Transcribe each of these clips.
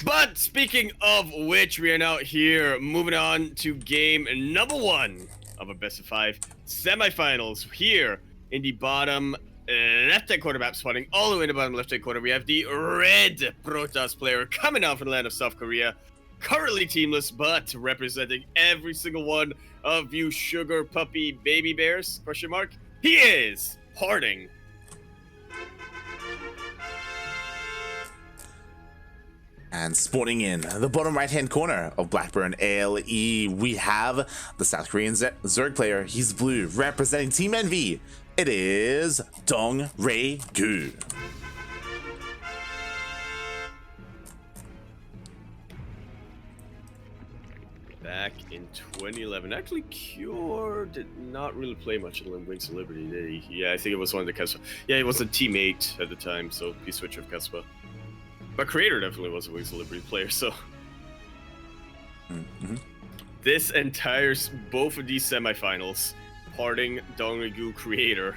But speaking of which, we are now here moving on to game number 1 of a best of 5 semifinals. Here in the bottom left-hand corner map, spawning all the way in the bottom left-hand corner, we have the red Protoss player coming out from the land of South Korea, currently teamless, but representing every single one of you sugar puppy baby bears, question mark. He is PartinG. And spawning in the bottom right-hand corner of Blackburn ALE, we have the South Korean Zerg player. He's blue, representing Team Envy. It is DongRaeGu. Back in 2011, actually, Cure did not really play much in Wings of Liberty, did he? Yeah, I think it was one of the Kespa. Yeah, he was a teammate at the time, so he switched with Kespa. But Creator definitely was a Wings of Liberty player, so... This entire, both of these semifinals, PartinG, DongRaeGu, Creator.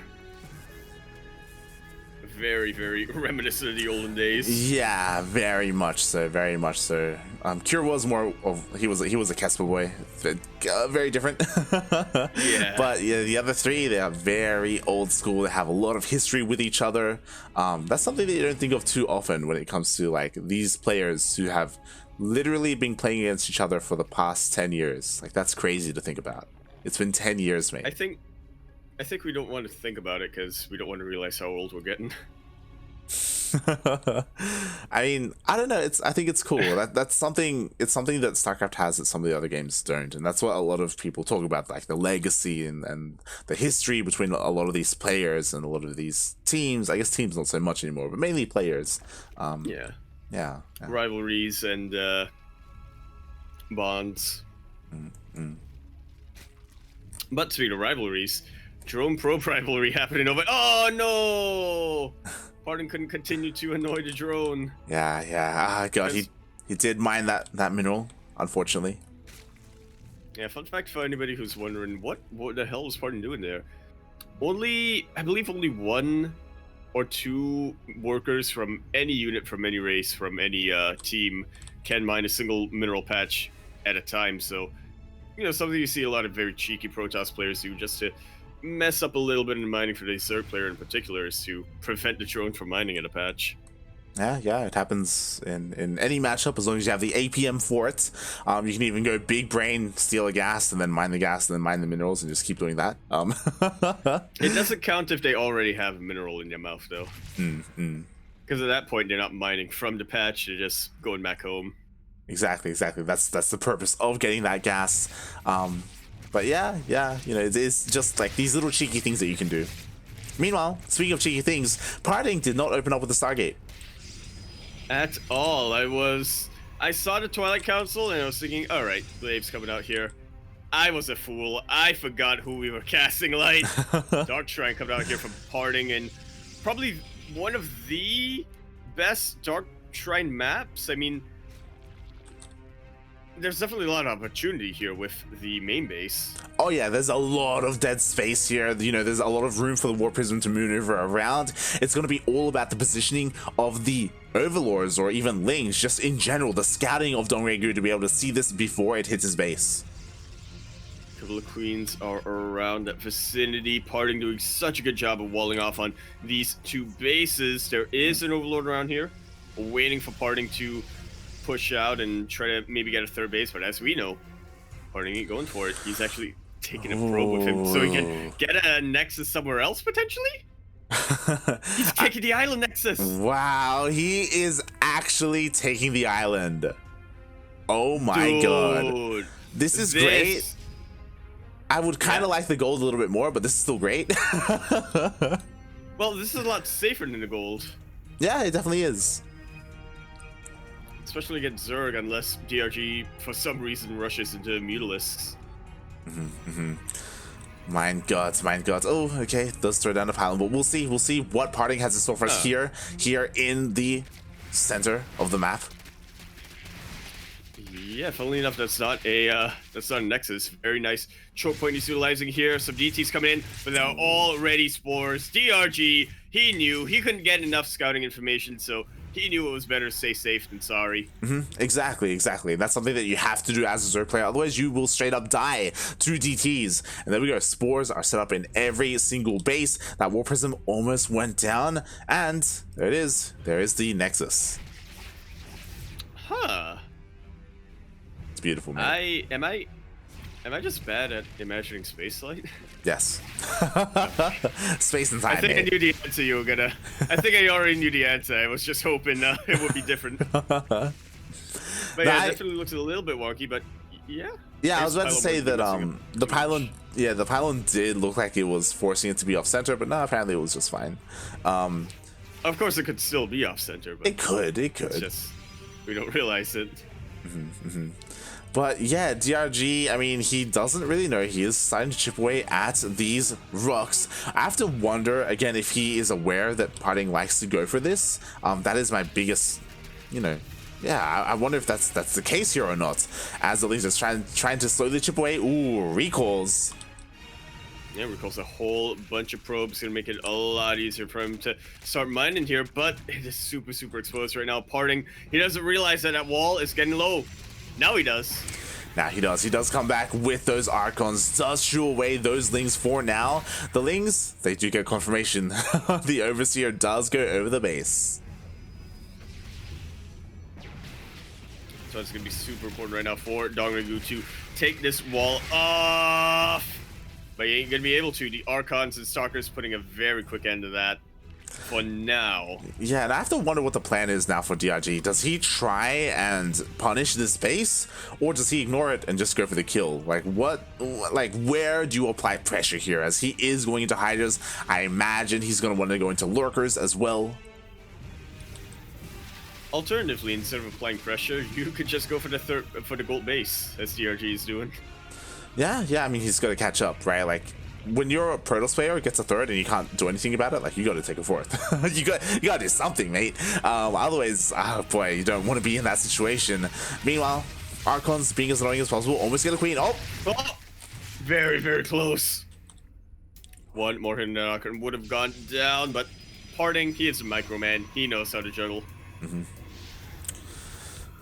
Very, very reminiscent of the olden days. Yeah, very much so, very much so. Cure was more of, he was a Kespa boy, very different. Yeah. But yeah, the other three, they are very old school. They have a lot of history with each other. That's something that you don't think of too often when it comes to like these players who have literally been playing against each other for the past 10 years. Like, that's crazy to think about. It's been 10 years, mate. I think we don't want to think about it because we don't want to realize how old we're getting. I mean, I don't know. I think it's cool. That's something. It's something that StarCraft has that some of the other games don't, and that's what a lot of people talk about, like the legacy and the history between a lot of these players and a lot of these teams. I guess teams not so much anymore, but mainly players. Yeah. Rivalries and bonds. But speaking of rivalries, Drone Probe rivalry happening over. Oh no! PartinG couldn't continue to annoy the drone. Yeah. Ah, God, he did mine that mineral, unfortunately. Yeah, fun fact for anybody who's wondering, what the hell was PartinG doing there? I believe only 1 or 2 workers from any unit, from any race, from any team can mine a single mineral patch at a time. So, you know, something you see a lot of very cheeky Protoss players do just to mess up a little bit in mining for the Zerg player in particular, is to prevent the drone from mining in a patch. Yeah, it happens in any matchup as long as you have the APM for it. You can even go big brain, steal a gas, and then mine the gas, and then mine the minerals, and just keep doing that. It doesn't count if they already have a mineral in their mouth, though. Because at that point, they're not mining from the patch; they're just going back home. Exactly. That's the purpose of getting that gas. But yeah, you know, it's just like these little cheeky things that you can do. Meanwhile, speaking of cheeky things, PartinG did not open up with the Stargate. At all. I saw the Twilight Council and I was thinking, alright, Blave's coming out here. I was a fool. I forgot who we were casting light. Dark Shrine coming out here from PartinG, and probably one of the best Dark Shrine maps. I mean, there's definitely a lot of opportunity here with the main base. Oh yeah, there's a lot of dead space here. You know, there's a lot of room for the War Prism to maneuver around. It's going to be all about the positioning of the Overlords or even Lings, just in general, the scouting of DongRaeGu to be able to see this before it hits his base. A couple of Queens are around that vicinity. PartinG doing such a good job of walling off on these 2 bases. There is an Overlord around here, waiting for PartinG to push out and try to maybe get a 3rd base, but as we know, PartinG ain't going for it. He's actually taking a probe with him so he can get a Nexus somewhere else, potentially? He's taking the island Nexus! Wow, he is actually taking the island. Oh my God. This is great. I would kind of like the gold a little bit more, but this is still great. Well, this is a lot safer than the gold. Yeah, it definitely is. Especially against Zerg, unless DRG for some reason rushes into Mutalisks. Mein Gott. Oh, okay, does throw down the pylon, but we'll see what PartinG has in store for us here in the center of the map. Yeah, funnily enough, that's not a Nexus. Very nice choke point he's utilizing here. Some DTs coming in, but they're already spores. DRG, he knew he couldn't get enough scouting information, so He knew it was better to stay safe than sorry. Exactly. That's something that you have to do as a Zerg player. Otherwise, you will straight up die to DTs. And there we go. Spores are set up in every single base. That War Prism almost went down. And there it is. There is the Nexus. Huh. It's beautiful, man. Am I just bad at imagining space light? Yes. Space and time. I think I knew the answer you were gonna. I think I already knew the answer. I was just hoping it would be different. But yeah, it definitely looks a little bit wonky. But yeah. Yeah, I was about to say that the pylon. Yeah, the pylon did look like it was forcing it to be off center, but no, apparently it was just fine. Of course, it could still be off center. But it could. It's just we don't realize it. But yeah, DRG, I mean, he doesn't really know. He is starting to chip away at these rocks. I have to wonder, again, if he is aware that PartinG likes to go for this. That is my biggest, yeah, I wonder if that's the case here or not. As the Lings is trying to slowly chip away. Ooh, recalls. Yeah, recalls a whole bunch of probes. Gonna make it a lot easier for him to start mining here, but it is super, super exposed right now. PartinG, he doesn't realize that wall is getting low. Now he does. Now he does. He does come back with those Archons. Does shoo away those Lings for now. The Lings, they do get confirmation. The Overseer does go over the base. So it's going to be super important right now for DongRaeGu to take this wall off. But he ain't going to be able to. The Archons and Stalkers putting a very quick end to that. For now. Yeah, and I have to wonder what the plan is now for DRG. Does he try and punish this base, or does he ignore it and just go for the kill? Like where do you apply pressure here? As he is going into Hydras, I imagine he's going to want to go into Lurkers as well. Alternatively, instead of applying pressure, you could just go for the gold base, as DRG is doing. Yeah, I mean, he's got to catch up, right? Like, when you're a Protoss player, gets a third and you can't do anything about it, like, you got to take a fourth. you got to do something, mate. Otherwise, oh boy, you don't want to be in that situation. Meanwhile, Archons being as annoying as possible, almost get a queen. Oh, very, very close. One more hidden Archon would have gone down, but PartinG, he is a micro man. He knows how to juggle.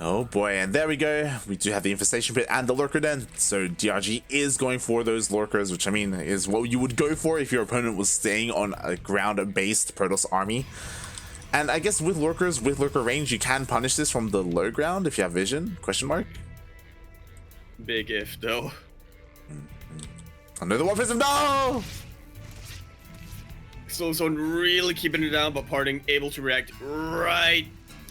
Oh boy, and there we go. We do have the Infestation Pit and the Lurker Den. So DRG is going for those Lurkers, which I mean is what you would go for if your opponent was staying on a ground-based Protoss army. And I guess with Lurkers, with Lurker range, you can punish this from the low ground if you have vision, question mark? Big if, though. Under the War Prism, no! Slow Zone really keeping it down, but PartinG able to react right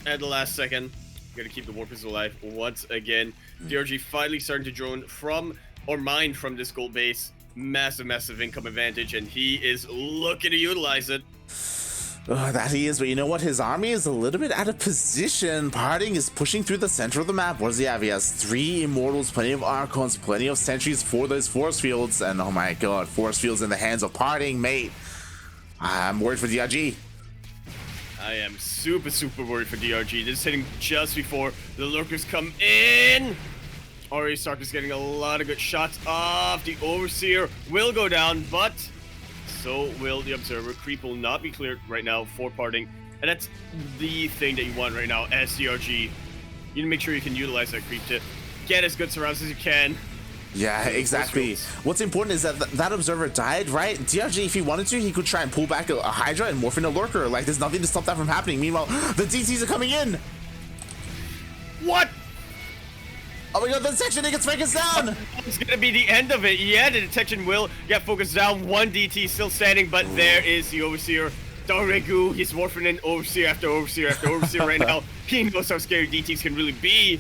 at the last second. Gotta keep the War Prism alive once again. DRG finally starting to drone from, or mine from this gold base. Massive income advantage, and he is looking to utilize it. That he is, but you know what? His army is a little bit out of position. PartinG is pushing through the center of the map. What does he have? He has 3 Immortals, plenty of Archons, plenty of sentries for those force fields, and oh my god, force fields in the hands of PartinG, mate. I'm worried for DRG. I am super worried for DRG. This is hitting just before the Lurkers come in. Already Stark is getting a lot of good shots off. The Overseer will go down, but so will the Observer. Creep will not be cleared right now for PartinG. And that's the thing that you want right now as DRG. You need to make sure you can utilize that creep to get as good surrounds as you can. Yeah, exactly. What's important is that that Observer died, right? DRG, if he wanted to, he could try and pull back a Hydra and morph in a Lurker. Like, there's nothing to stop that from happening. Meanwhile, the DTs are coming in. What? Oh my god, the detection, it gets focused down. It's gonna be the end of it. Yeah, the detection will get focused down. One DT still standing, but there is the Overseer. DongRaeGu, he's morphing in Overseer after Overseer after Overseer right now. He knows how scary DTs can really be.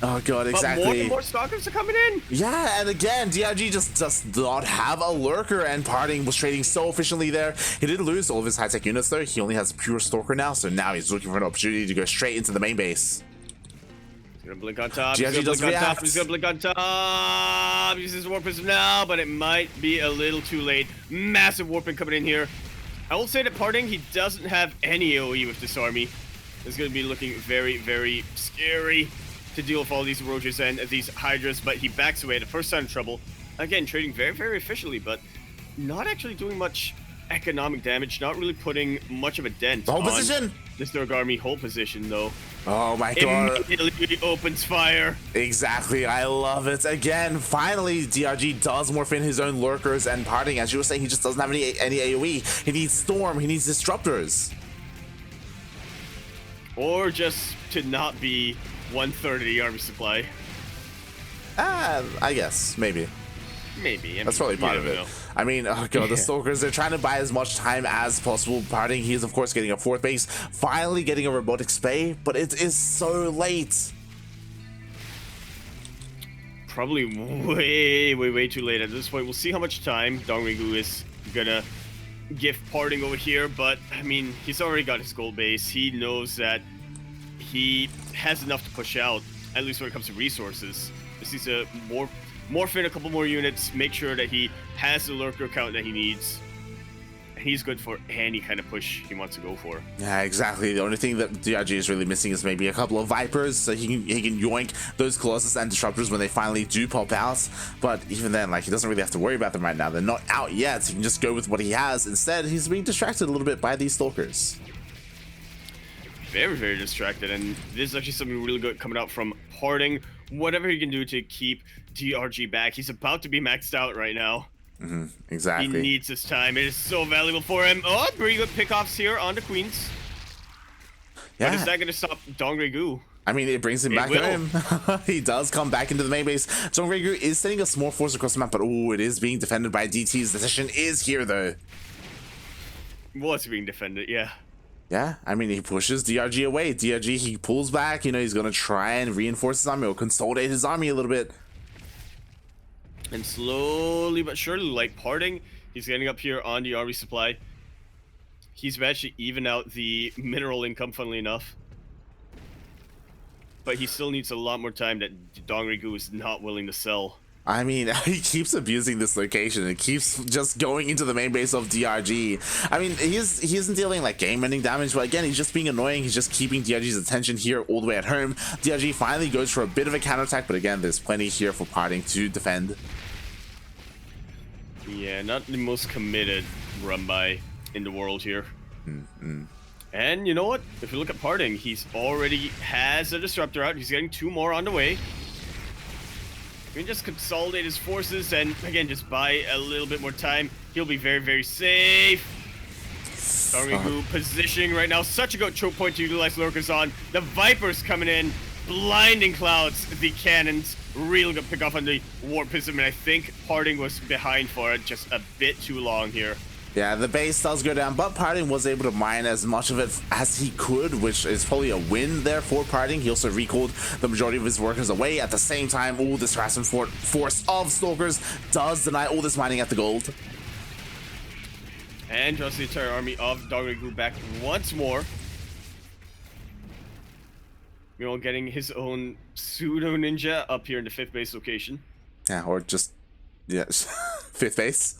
Oh god, exactly. But more and more Stalkers are coming in. Yeah, and again, DRG just does not have a Lurker, and PartinG was trading so efficiently there. He did lose all of his high-tech units though. He only has pure Stalker now, so now he's looking for an opportunity to go straight into the main base. He's gonna blink on top. DRG does react. He's gonna blink on top. He uses War Prism now, but it might be a little too late. Massive warping coming in here. I will say that PartinG, he doesn't have any AoE with this army. It's gonna be looking very scary to deal with all these Rogers and these Hydras, but he backs away at the first sign of trouble. Again, trading very efficiently, but not actually doing much economic damage, not really putting much of a dent The whole on position. this Army whole position, though. Oh my god. Immediately opens fire. Exactly, I love it. Again, finally, DRG does morph in his own lurkers, and PartinG, as you were saying, he just doesn't have any AoE. He needs Storm, he needs Disruptors. Or just to not be 1/3 of the army supply. I guess, maybe. Maybe. That's probably part of it. I mean, oh god, the Stalkers, they're trying to buy as much time as possible. PartinG, he is of course getting a 4th base, finally getting a robotic spay, but it is so late. Probably way too late at this point. We'll see how much time DongRaeGu is gonna give PartinG over here, but I mean, he's already got his gold base. He knows that he has enough to push out, at least when it comes to resources. Just needs to morph in a couple more units, make sure that he has the lurker count that he needs. And he's good for any kind of push he wants to go for. Yeah, exactly. The only thing that DRG is really missing is maybe a couple of Vipers, so he can yoink those Colossus and Disruptors when they finally do pop out. But even then, like, he doesn't really have to worry about them right now. They're not out yet. He can just go with what he has. Instead, he's being distracted a little bit by these Stalkers. Very distracted, and this is actually something really good coming out from PartinG. Whatever he can do to keep DRG back. He's about to be maxed out right now. Exactly. He needs this time. It is so valuable for him. Oh, pretty good pickoffs here on the Queens. Yeah. But is that going to stop DongRaeGu? I mean, it brings him back home. He does come back into the main base. DongRaeGu is sending a small force across the map, but oh, it is being defended by DT's. The decision is here, though. What's being defended? Yeah. Yeah, I mean, he pushes DRG away. DRG, he pulls back. You know, he's going to try and reinforce his army or consolidate his army a little bit. And slowly but surely, like PartinG, he's getting up here on the army supply. He's managed to even out the mineral income, funnily enough. But he still needs a lot more time that DongRaeGu is not willing to sell. I mean, he keeps abusing this location and keeps just going into the main base of DRG. I mean, he isn't dealing like game-ending damage, but again, he's just being annoying. He's just keeping DRG's attention here all the way at home. DRG finally goes for a bit of a counterattack, but again, there's plenty here for PartinG to defend. Yeah, not the most committed run by in the world here. And you know what? If you look at PartinG, he's already has a Disruptor out. He's getting 2 more on the way. He can just consolidate his forces and, again, just buy a little bit more time. He'll be very safe. DongRaeGu positioning right now. Such a good choke point to utilize lurkers on. The Vipers coming in. Blinding clouds. The cannons. Real good pick off on the Warp Prism. And I think PartinG was behind for it just a bit too long here. Yeah, the base does go down, but PartinG was able to mine as much of it as he could, which is probably a win there for PartinG. He also recalled the majority of his workers away. At the same time, all this harassment force of Stalkers does deny all this mining at the gold. And draws the entire army of DongRaeGu back once more. You know, getting his own pseudo ninja up here in the 5th base location. Yeah, or just, yes, 5th base,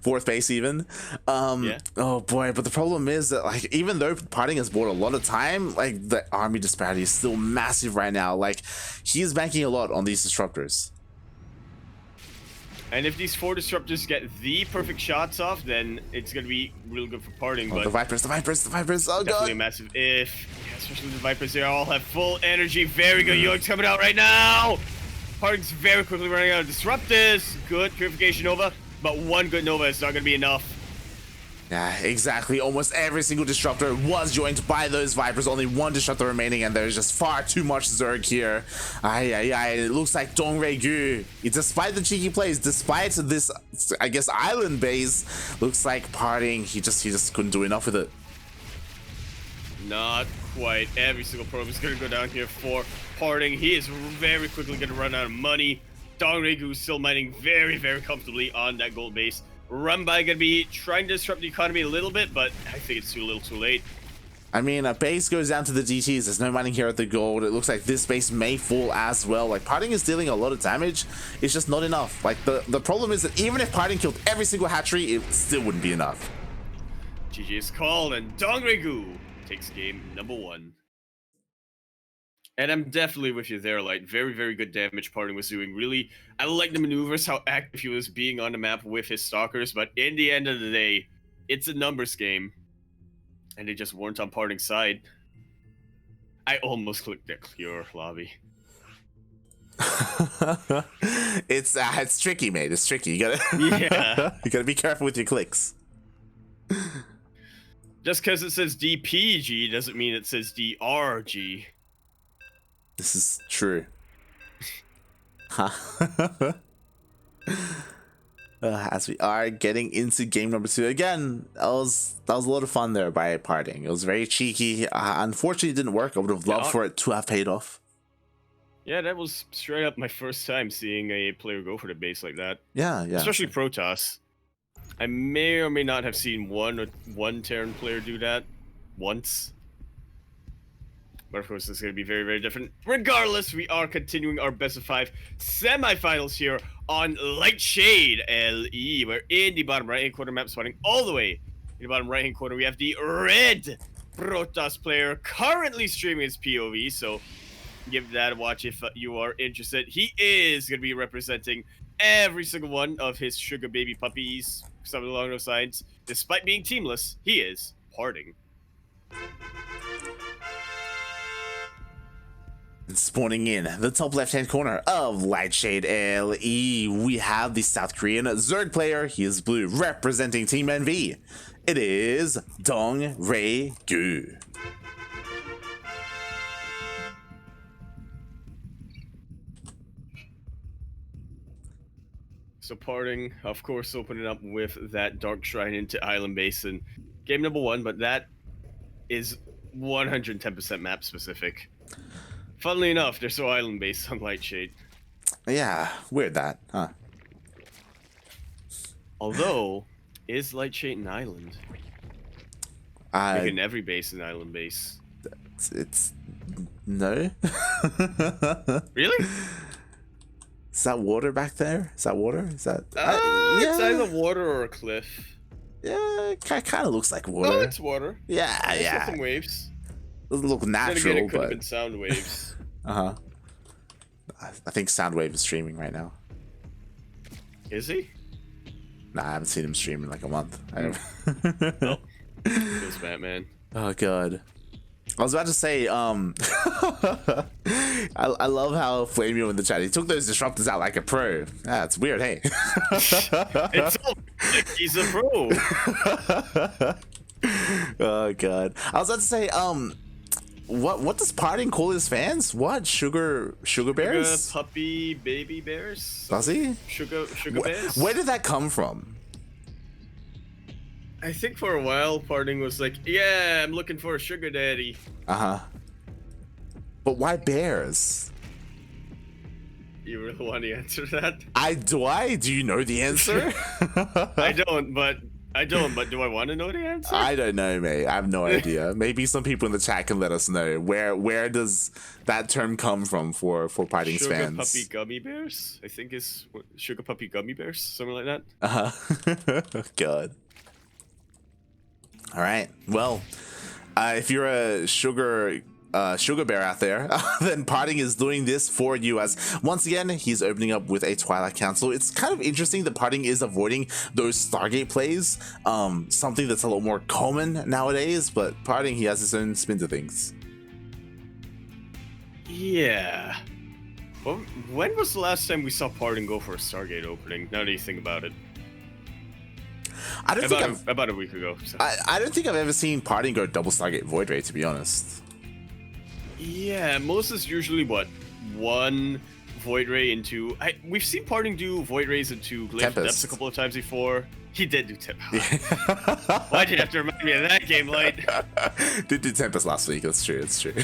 4th base even. Yeah. Oh boy, but the problem is that, like, even though PartinG has bought a lot of time, like, the army disparity is still massive right now. Like, he is banking a lot on these Disruptors. And if these 4 Disruptors get the perfect shots off, then it's going to be real good for PartinG. Oh, but the Vipers, oh definitely god. a massive if. Yeah, especially the Vipers, they all have full energy. Very good yoinks coming out right now. PartinG's very quickly running out of Disruptors. Good Purification Nova, but 1 good Nova is not going to be enough. Yeah, exactly. Almost every single Disruptor was joined by those Vipers. Only 1 Disruptor remaining, and there's just far too much Zerg here. It looks like DongRaeGu, despite the cheeky plays, despite this, I guess, island base, looks like PartinG, he just couldn't do enough with it. Not quite. Every single probe is going to go down here for PartinG. He is very quickly going to run out of money. DongRaeGu is still mining very comfortably on that gold base. Run by going to be trying to disrupt the economy a little bit, but I think it's too little too late. I mean, a base goes down to the DTs. There's no mining here at the gold. It looks like this base may fall as well. Like, PartinG is dealing a lot of damage. It's just not enough. Like, the problem is that even if PartinG killed every single hatchery, it still wouldn't be enough. GG is called, and DongRaeGu takes game number 1. And I'm definitely with you there, like, very good damage PartinG was doing. Really, I like the maneuvers, how active he was being on the map with his Stalkers, but in the end of the day, It's a numbers game, and they just weren't on PartinG's side. I almost clicked the clear lobby. It's tricky, mate. It's tricky. You gotta Yeah. you gotta be careful with your clicks. Just because it says DPG doesn't mean it says DRG. This is true. As we are getting into game number 2 again, that was a lot of fun there by PartinG. It was very cheeky. Unfortunately, it didn't work. I would have loved for it to have paid off. Yeah, that was straight up my first time seeing a player go for the base like that. Yeah. Especially Protoss. I may or may not have seen one Terran player do that once. But of course, this is going to be very, very different. Regardless, we are continuing our best of 5 semifinals here on Lightshade LE. We're in the bottom right-hand corner map, spawning all the way in the bottom right-hand corner. We have the red Protoss player currently streaming his POV, so give that a watch if you are interested. He is going to be representing every single one of his sugar baby puppies, something along those lines. Despite being teamless, he is PartinG. Spawning in the top left-hand corner of Lightshade LE, we have the South Korean Zerg player. He is blue, representing Team NV. It is DongRaeGu. So PartinG, of course, opening up with that Dark Shrine into Island Basin. Game number 1, but that is 110% map specific. Funnily enough, they're so island based on Lightshade. Yeah, weird that, huh? Although, is Lightshade an island? Making every base an island base. It's no. Really? Is that water back there? Is that water? Is that? Yeah. It's either water or a cliff. Yeah, it kind of looks like water. Oh, it's water. Yeah. It's some waves. Doesn't look natural, then again, it could but have been sound waves. I think Soundwave is streaming right now. Is he? Nah, I haven't seen him stream in like a month. Nope. Feels Batman. Oh god. I was about to say, I love how Flamio in the chat, he took those disruptors out like a pro. Yeah, it's weird, hey. It's all like he's a pro. Oh god. I was about to say, what does PartinG call his fans? What? Sugar bears? Sugar puppy baby bears? Does he? Sugar bears? Where did that come from? I think for a while PartinG was like, yeah, I'm looking for a sugar daddy. But why bears? You really want to answer that? Do you know the answer? I don't, but do I want to know the answer? I don't know, mate. I have no idea. Maybe some people in the chat can let us know. Where does that term come from for PartinG's fans? Sugar puppy gummy bears? I think is sugar puppy gummy bears, something like that. God. All right. Well, if you're a sugar bear out there, then PartinG is doing this for you, as once again he's opening up with a Twilight Council. It's kind of interesting that PartinG is avoiding those Stargate plays, something that's a lot more common nowadays, but PartinG, he has his own spin to things. Yeah. Well, when was the last time we saw PartinG go for a Stargate opening? Now that you think about it. About a week ago. So. I don't think I've ever seen PartinG go double Stargate Void Ray, to be honest. Yeah, most is usually what, one Void Ray into. We've seen PartinG do Void Rays into Glaive Depths a couple of times before. He did do Tempest. Why'd you have to remind me of that game, Light? Did do Tempest last week. That's true. It's true.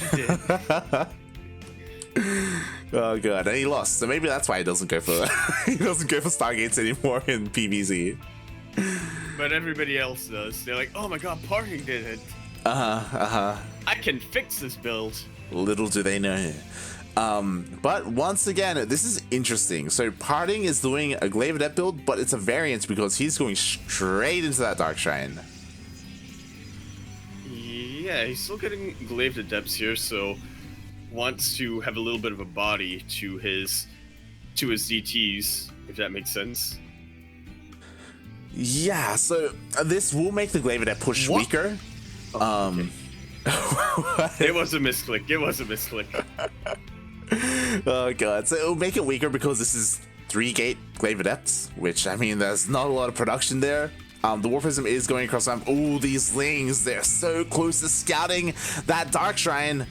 Oh god, and he lost. So maybe that's why he doesn't go for Stargates anymore in PvZ. But everybody else does. They're like, oh my god, PartinG did it. I can fix this build. Little do they know. But once again, this is interesting. So PartinG is doing a Glaive Adept build, but it's a variant because he's going straight into that Dark Shrine. Yeah, he's still getting Glaive Adepts here, so wants to have a little bit of a body to his DTs, if that makes sense. Yeah, so this will make the Glaive Adept push What? weaker. Okay. It was a misclick. It was a misclick. Oh god, so it'll make it weaker because this is 3-gate Glaive Adepts, which, I mean, there's not a lot of production there. The War Prism is going across ramp. Oh, these Lings, they're so close to scouting that Dark Shrine.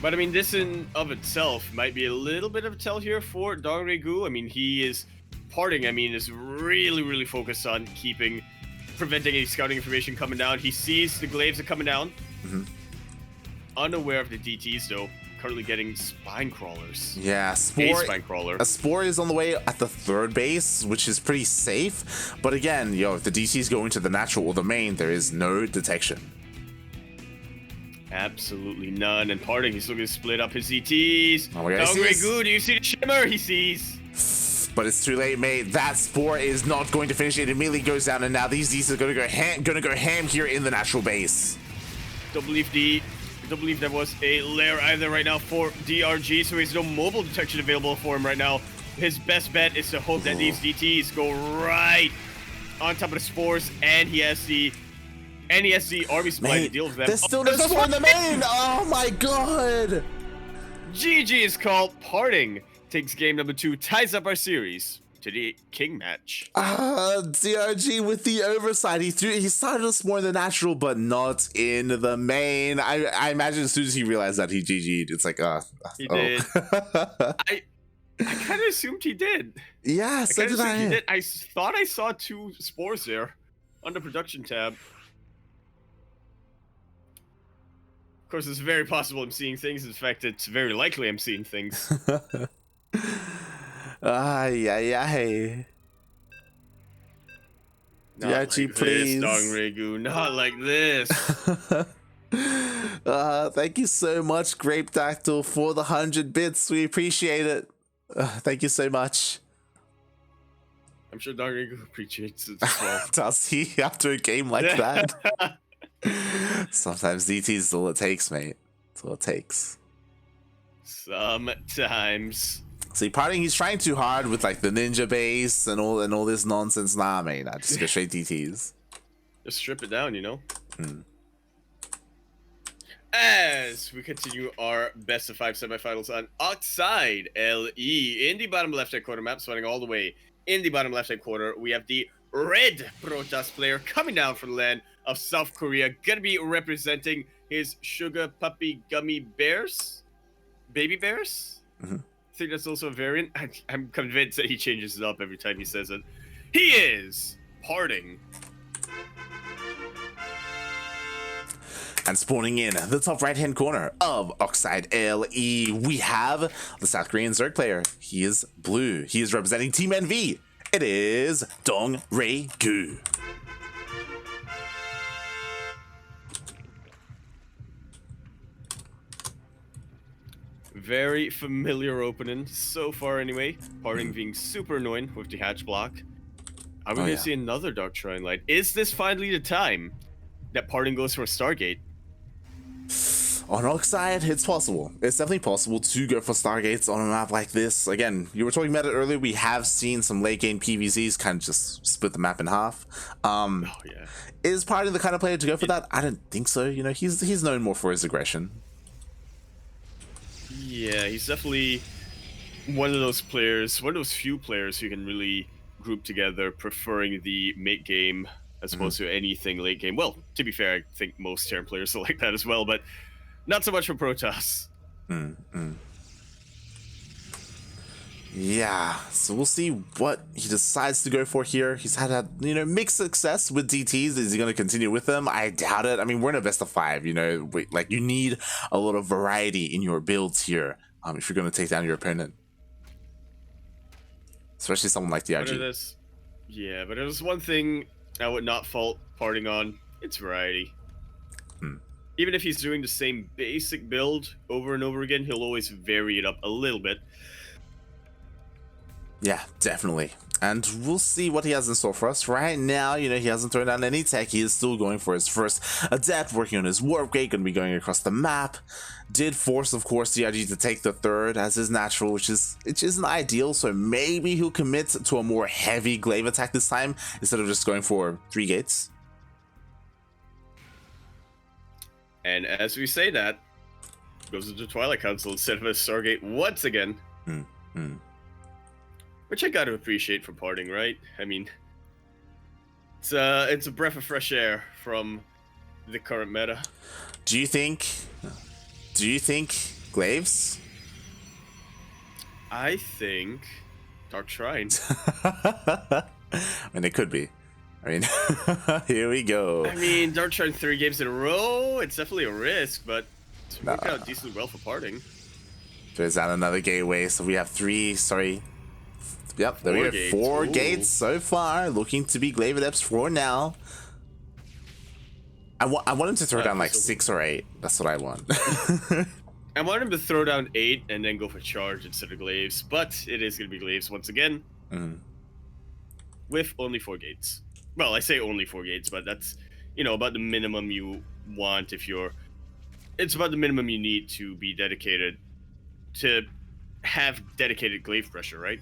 But I mean, this in of itself might be a little bit of a tell here for DongRaeGu. I mean, he is PartinG. I mean, is really focused on preventing any scouting information coming down. He sees the glaives are coming down. Unaware of the DTs though. Currently getting spine crawlers. Yeah, A Spore. spine crawler. A Spore is on the way at the 3rd base, which is pretty safe. But again, if the DTs go into the natural or the main, there is no detection. Absolutely none. And PartinG, he's looking to split up his ETs. Oh my God, DongRaeGu, do you see the shimmer? He sees. But it's too late, mate. That Spore is not going to finish. It immediately goes down, and now these DTs are going to go ham here in the natural base. Don't believe there was a lair either right now for DRG, so he's no mobile detection available for him right now. His best bet is to hope that these DTs go right on top of the spores, and he has the army supply to deal with them. There's still no Spore in the main! Oh my god! GG is called. PartinG takes game number 2, ties up our series to the king match. DRG with the oversight. He started a Spore in the natural, but not in the main. I imagine as soon as he realized that he GG'd, it's like, He did. I kind of assumed he did. Yeah, so did I. He did. I thought I saw 2 spores there on the production tab. Of course, it's very possible I'm seeing things. In fact, it's very likely I'm seeing things. Yeah. Not DRG, like please. this, DongRaeGu. Not like this. Thank you so much, Grape Dactyl, for the 100 bits. We appreciate it. Thank you so much. I'm sure DongRaeGu appreciates it as well. Does he after a game like that? Sometimes DT is all it takes, mate. That's all it takes. Sometimes. See, PartinG, he's trying too hard with like the ninja base and all this nonsense. Nah, mate, I just go straight DTs. Just strip it down, you know? As we continue our best of 5 semifinals on Oxide LE in the bottom left-hand corner map, running all the way in the bottom left-hand corner, we have the red Protoss player coming down from the land of South Korea, gonna be representing his sugar puppy gummy bears, baby bears. I think that's also a variant. I'm convinced that he changes it up every time he says it. He is PartinG. And spawning in the top right-hand corner of Oxide LE, we have the South Korean Zerg player. He is blue. He is representing Team NV. It is DongRaeGu. Very familiar opening so far anyway. PartinG being super annoying with the hatch block. Are we going to see another Dark Shrine Light? Is this finally the time that PartinG goes for a Stargate? On Oxide, it's possible. It's definitely possible to go for Stargates on a map like this. Again, you were talking about it earlier. We have seen some late game PvZs kind of just split the map in half. Oh yeah. Is PartinG the kind of player to go for that? I don't think so. You know, he's known more for his aggression. Yeah, he's definitely one of those players, one of those few players who can really group together, preferring the mid game as opposed to anything late game. Well, to be fair, I think most Terran players are like that as well, but not so much for Protoss. Yeah, so we'll see what he decides to go for here. He's had mixed success with DTs. Is he going to continue with them? I doubt it. I mean, we're in a best of 5, you know, like you need a lot of variety in your builds here if you're going to take down your opponent. Especially someone like DRG. Yeah, but there's one thing I would not fault PartinG on. It's variety. Even if he's doing the same basic build over and over again, he'll always vary it up a little bit. Yeah, definitely. And we'll see what he has in store for us. Right now, you know, he hasn't thrown down any tech. He is still going for his first adept, working on his warp gate, going to be going across the map. Did force, of course, DRG to take the third as his natural, which isn't ideal. So maybe he'll commit to a more heavy glaive attack this time instead of just going for 3 gates. And as we say that, goes into Twilight Council instead of a Stargate once again. Which I gotta appreciate from PartinG, right? I mean, it's a breath of fresh air from the current meta. Do you think glaives? I think Dark Shrine. I mean, it could be. I mean, here we go. I mean, Dark Shrine 3 games in a row, it's definitely a risk, but it's worked out decently well for PartinG. There's out another gateway, so we have 3, sorry. Yep, there we go. 4 gates so far, looking to be glaive adepts for now. I want him to throw down like 6 or 8. That's what I want. I want him to throw down 8 and then go for charge instead of glaives, but it is going to be glaives once again. With only 4 gates. Well, I say only 4 gates, but that's, you know, about the minimum you want if you're... It's about the minimum you need to be dedicated, to have dedicated glaive pressure, right?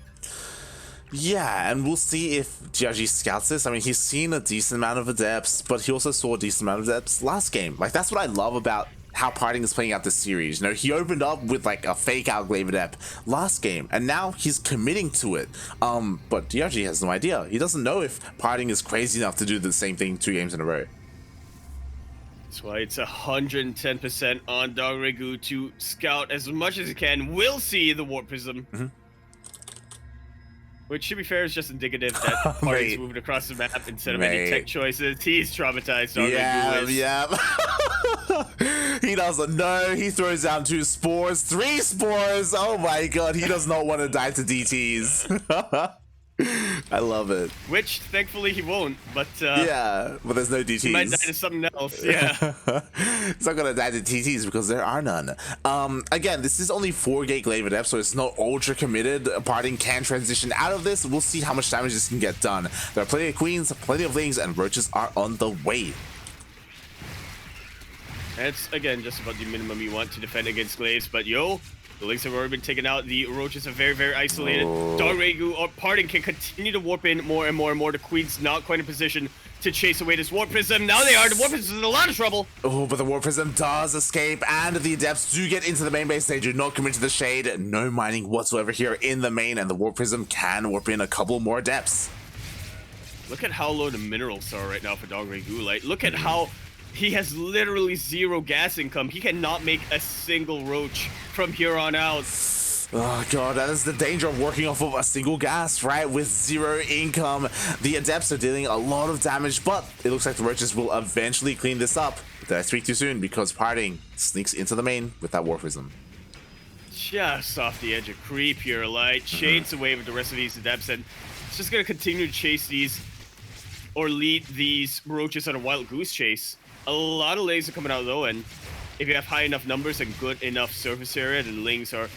Yeah, and we'll see if DRG scouts this. I mean, he's seen a decent amount of adepts, but he also saw a decent amount of adepts last game. Like, that's what I love about how PartinG is playing out this series. You know, he opened up with like a fake out glaive adept last game, and now he's committing to it. But DRG has no idea. He doesn't know if PartinG is crazy enough to do the same thing 2 games in a row. That's why it's 110% on DongRaeGu to scout as much as he can. We'll see the Warp Prism. Which, to be fair, is just indicative that PartinG's moving across the map instead of any tech choices. He's traumatized. Yeah. He doesn't know. He throws down 2 spores, 3 spores. Oh my god, he does not want to die to DTs. I love it. Which, thankfully, he won't. But yeah, but there's no DTs. He might die to something else. Yeah. He's not gonna die to TTs because there are none. Again, this is only 4 gate glaive adept, so it's not ultra committed. PartinG can transition out of this. We'll see how much damage this can get done. There are plenty of queens, plenty of lings, and roaches are on the way. That's, again, just about the minimum you want to defend against glaives, but yo, the lings have already been taken out. The roaches are very, very isolated. DongRaeGu or PartinG can continue to warp in more and more and more. The queen's not quite in position to chase away this warp prism. Now they are. The warp prism is in a lot of trouble. Oh, but the warp prism does escape, and the adepts do get into the main base. They do not come into the shade. No mining whatsoever here in the main, and the warp prism can warp in a couple more adepts. Look at how low the minerals are right now for DongRaeGu. Like, look at how he has literally 0 gas income. He cannot make a single roach from here on out. Oh god, that is the danger of working off of a single gas, right? With 0 income. The adepts are dealing a lot of damage, but it looks like the roaches will eventually clean this up. Did I speak too soon? Because PartinG sneaks into the main with that warp prism. Just off the edge of creep here, like, shades away with the rest of these adepts, and it's just gonna continue to chase these, or lead these roaches on a wild goose chase. A lot of lings are coming out low, and if you have high enough numbers and good enough surface area, then lings are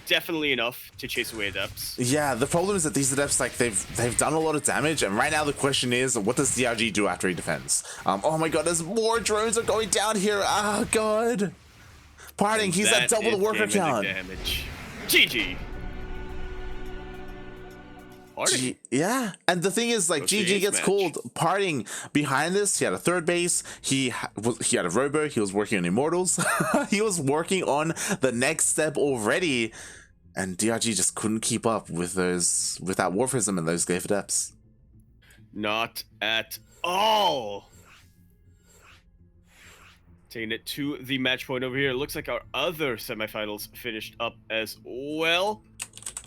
definitely enough to chase away adepts. Yeah, the problem is that these adepts, like, they've done a lot of damage, and right now the question is, what does DRG do after he defends? Oh my god, there's more drones are going down here. Oh god. PartinG, he's at double the worker count. Damage. GG. Yeah, and the thing is, like, GG gets called. PartinG behind this, he had a third base, he had a robo, he was working on immortals, he was working on the next step already, and DRG just couldn't keep up with that Warprism and those glaive adepts. Not at all. Taking it to the match point over here. It looks like our other semifinals finished up as well.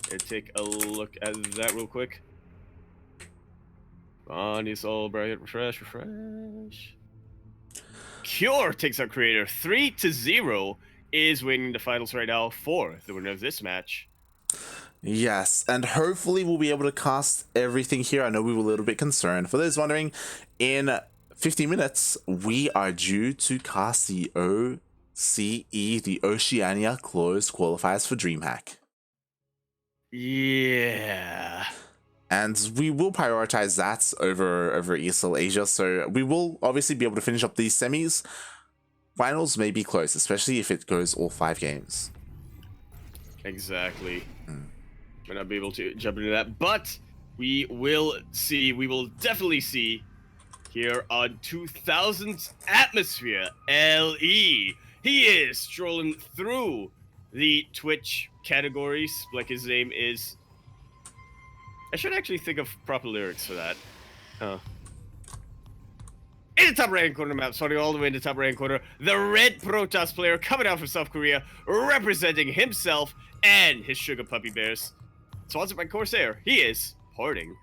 And take a look at that real quick. On is all bright, refresh. Cure takes out Creator 3-0, is winning the finals right now for the winner of this match. Yes, and hopefully we'll be able to cast everything here. I know we were a little bit concerned. For those wondering, in 50 minutes, we are due to cast the OCE, the Oceania Closed Qualifiers for DreamHack. Yeah. And we will prioritize that over ESL Asia. So we will obviously be able to finish up these semis. Finals may be close, especially if it goes all 5 games. Exactly. Might not be able to jump into that, but we will see. We will definitely see here on 2000's Atmosphere LE. He is strolling through the Twitch categories, like his name is. I should actually think of proper lyrics for that. In the top right corner map, starting all the way in the top right corner, the red Protoss player coming out from South Korea, representing himself and his sugar puppy bears. Sponsored by Corsair, he is PartinG.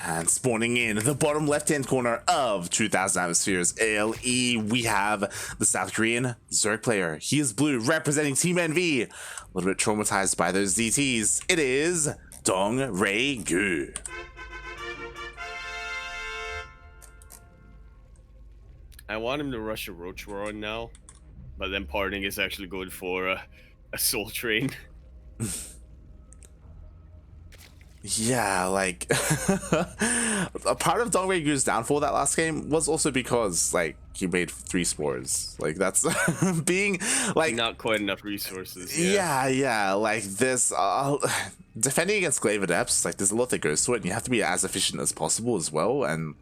And spawning in the bottom left-hand corner of 2000 Atmospheres ALE, we have the South Korean Zerg player. He is blue, representing Team NV. A little bit traumatized by those DTs. It is DongRaeGu. I want him to rush a Roach Roaring now, but then PartinG is actually going for a Soul Train. Yeah, like a part of DongRaeGu's downfall that last game was also because like he made 3 spores. Like that's being like not quite enough resources. Yeah, like this defending against Glaive Adepts, like there's a lot that goes to it, and you have to be as efficient as possible as well. And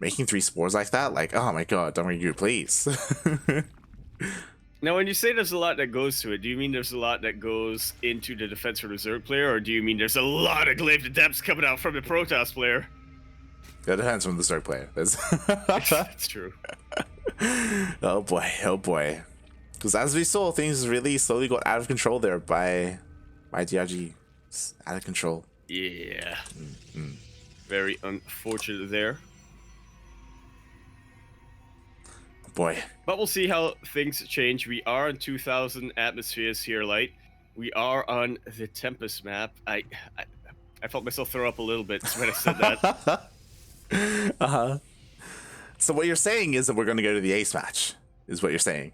making 3 spores like that, like oh my god, DongRaeGu, please. Now, when you say there's a lot that goes to it, do you mean there's a lot that goes into the defense for the Zerg player, or do you mean there's a lot of Glaive Adepts coming out from the Protoss player? That depends on the Zerg player. That's true. Oh boy. Because as we saw, things really slowly got out of control there by DRG. It's out of control. Yeah. Very unfortunate there. Boy. But we'll see how things change. We are on 2000 Atmospheres here, Light. We are on the Tempest map. I felt myself throw up a little bit when I said that. So what you're saying is that we're going to go to the Ace match, is what you're saying.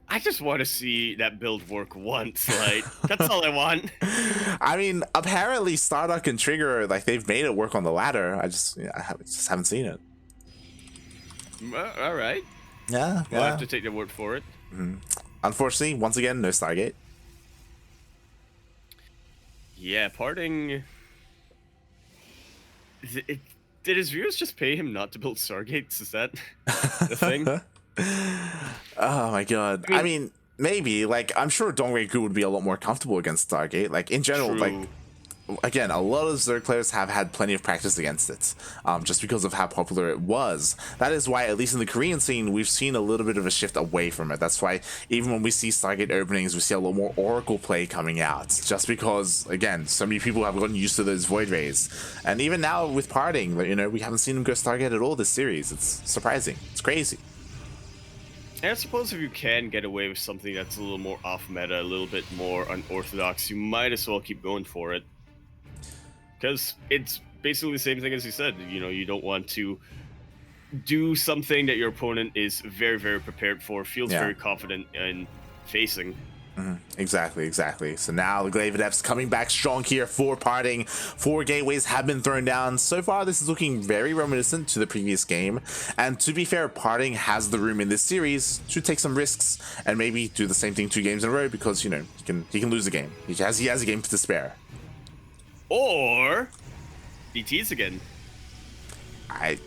I just want to see that build work once, Light. That's all I want. I mean, apparently Starduck and Trigger, like they've made it work on the ladder. I just haven't seen it. All right. Yeah. We'll have to take their word for it. Unfortunately, once again, no Stargate. Yeah, PartinG. Did his viewers just pay him not to build Stargates? Is that the thing? Oh my god. I mean, maybe. Like, I'm sure DongRaeGu would be a lot more comfortable against Stargate. Like, in general, True. like, again, a lot of Zerg players have had plenty of practice against it, just because of how popular it was. That is why, at least in the Korean scene, we've seen a little bit of a shift away from it. That's why even when we see Stargate openings, we see a lot more Oracle play coming out, just because, again, so many people have gotten used to those Void Rays. And even now with PartinG, you know, we haven't seen him go Stargate at all this series. It's surprising. It's crazy. And I suppose if you can get away with something that's a little more off meta, a little bit more unorthodox, you might as well keep going for it. Because it's basically the same thing as you said. You know, you don't want to do something that your opponent is very, very prepared for, feels very confident in facing. Exactly. So now the Glaive Adepts coming back strong here for PartinG. 4 gateways have been thrown down. So far, this is looking very reminiscent to the previous game. And to be fair, PartinG has the room in this series to take some risks and maybe do the same thing 2 games in a row because, you know, he can lose a game. He has a game to spare. Or BTs again.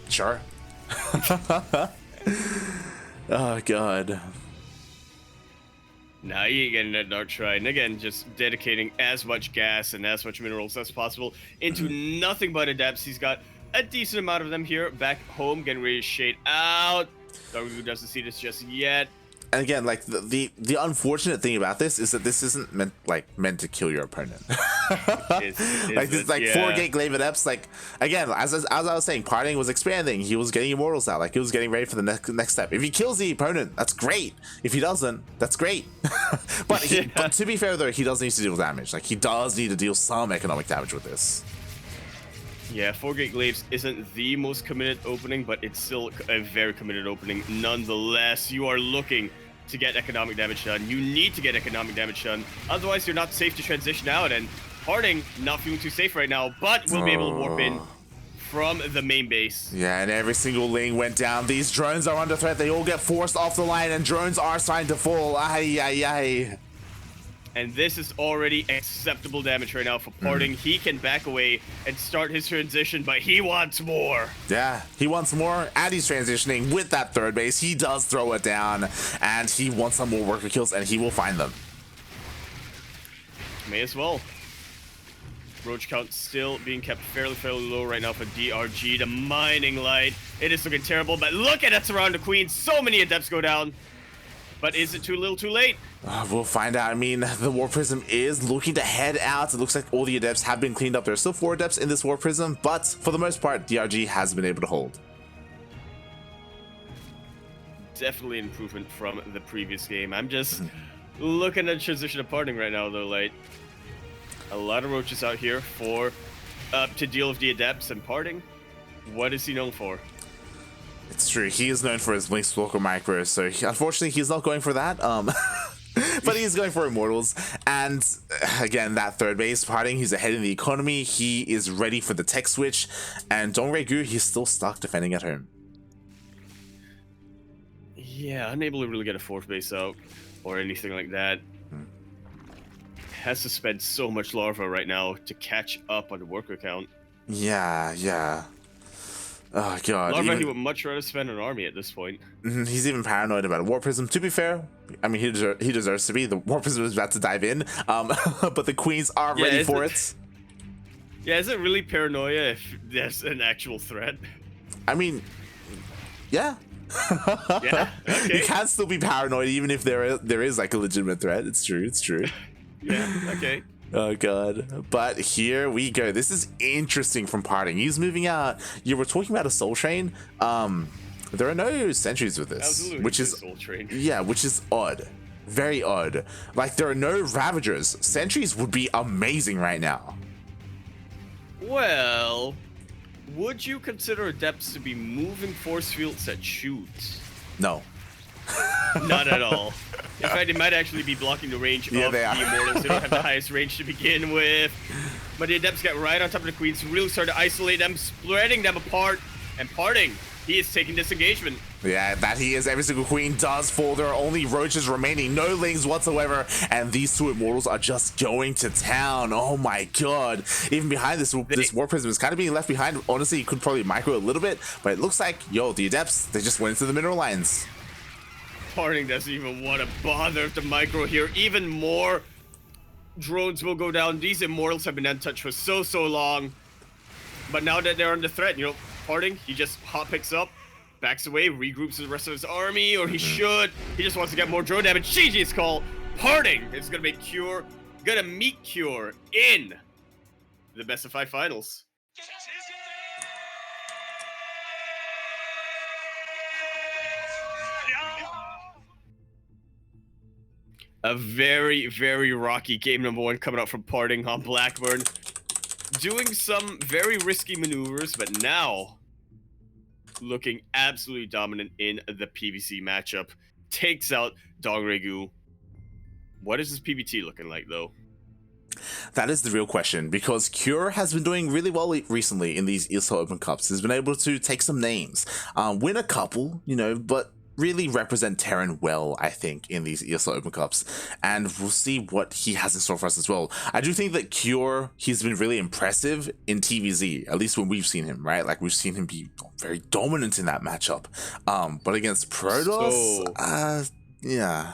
Sure. Oh god. Now you ain't getting that Dark Shrine. Again, just dedicating as much gas and as much minerals as possible into nothing but adepts. He's got a decent amount of them here back home, getting ready to shade out. DongRaeGu doesn't see this just yet. And again, like the unfortunate thing about this is that this isn't meant to kill your opponent. Like this, like 4 gate Glaive Adepts. Like again, as I was saying, PartinG was expanding. He was getting immortals out. Like he was getting ready for the next step. If he kills the opponent, that's great. If he doesn't, that's great. But to be fair though, he does need to deal damage. Like he does need to deal some economic damage with this. Yeah, 4-gate Glaives isn't the most committed opening, but it's still a very committed opening. Nonetheless, you are looking to get economic damage done. You need to get economic damage done. Otherwise, you're not safe to transition out. And PartinG not feeling too safe right now, but will be able to warp in from the main base. Yeah, and every single lane went down. These drones are under threat. They all get forced off the line, and drones are starting to fall. Ay, ay, ay. And this is already acceptable damage right now for PartinG. He can back away and start his transition, but he wants more. Yeah, he wants more, and he's transitioning with that third base. He does throw it down, and he wants some more worker kills, and he will find them. May as well. Roach count still being kept fairly low right now for DRG. The mining light, it is looking terrible, but look at that surround the queen. So many adepts go down. But is it too little too late? We'll find out. I mean, the War Prism is looking to head out. It looks like all the adepts have been cleaned up. There's still 4 adepts in this War Prism, but for the most part, DRG has been able to hold. Definitely an improvement from the previous game. I'm just looking at the transition of PartinG right now, though. Like, a lot of roaches out here for to deal with the adepts, and PartinG, what is he known for? It's true. He is known for his Blink Stalker micro, so unfortunately he's not going for that. But he's going for Immortals. And again, that third base, PartinG, he's ahead in the economy. He is ready for the tech switch. And DongRaeGu, he's still stuck defending at home. Yeah, unable to really get a 4th base out or anything like that. Has to spend so much larva right now to catch up on the worker count. Yeah. Oh god. Larva, he would much rather spend an army at this point. He's even paranoid about a War Prism. To be fair, I mean, he deserves to be. The War Prism is about to dive in, but the queens are ready for it. Yeah, is it really paranoia if there's an actual threat? I mean, yeah. Yeah, okay. You can still be paranoid even if there is like a legitimate threat. It's true. Yeah, okay. Oh god. But here we go. This is interesting from PartinG. He's moving out. You were talking about a Soul Train. There are no sentries with this. Absolutely, which is Soul Train. Yeah, which is odd. Very odd. Like, there are no Ravagers. Sentries would be amazing right now. Well, would you consider adepts to be moving force fields that shoot? No. Not at all. In fact, it might actually be blocking the range of the Immortals. They don't have the highest range to begin with. But the adepts get right on top of the queens, really start to isolate them, spreading them apart. And PartinG, he is taking this engagement. Yeah, that he is. Every single queen does fall. There are only roaches remaining, no lings whatsoever, and these 2 Immortals are just going to town. Oh my god. Even behind this War Prism is kind of being left behind. Honestly, you could probably micro a little bit, but it looks like, the adepts, they just went into the mineral lines. PartinG doesn't even want to bother with the micro here. Even more drones will go down. These Immortals have been untouched for so long. But now that they're under threat, PartinG, he just hot picks up, backs away, regroups the rest of his army, or he should. He just wants to get more drone damage. GG's call. PartinG is going to meet Cure in the best of 5 finals. A very rocky game number 1 coming out from PartinG on Blackburn. Doing some very risky maneuvers, but now looking absolutely dominant in the PvZ matchup. Takes out DongRaeGu. What is his PvT looking like, though? That is the real question, because Cure has been doing really well recently in these ESL Open Cups. He's been able to take some names, win a couple, but really represent Terran well, I think, in these ESL Open Cups, and we'll see what he has in store for us as well. I do think that Cure, he's been really impressive in TvZ, at least when we've seen him, right? Like, we've seen him be very dominant in that matchup. But against Protoss, yeah.